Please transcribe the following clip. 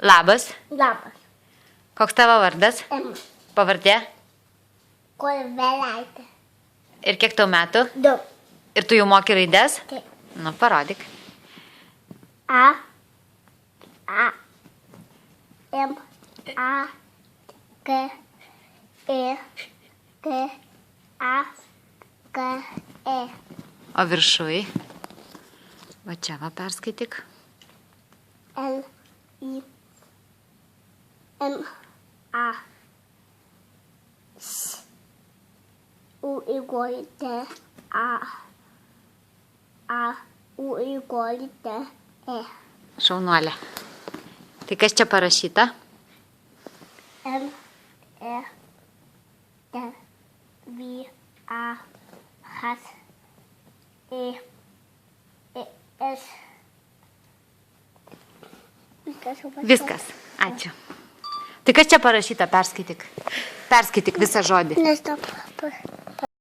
Labas. Labas. Koks tavo vardas? Ema. Pavardė? Kolvelaitė. Ir kiek tau metų? 2. Ir tu jau moki raides? Taip. Nu, parodyk. A. M. A. K. E. K. A. K. E. O viršui? Va čia va perskaityk. L. I. M. A. S. U. Y. T. A. A. U. Y. T. E. Šaunuolė. Tai kas čia parašyta? M. E. T. V. A. H. E. E. S. Viskas. Ačiū. Tai kas čia parašyta? Perskaityk. Perskaityk visą žodį. Nežinau.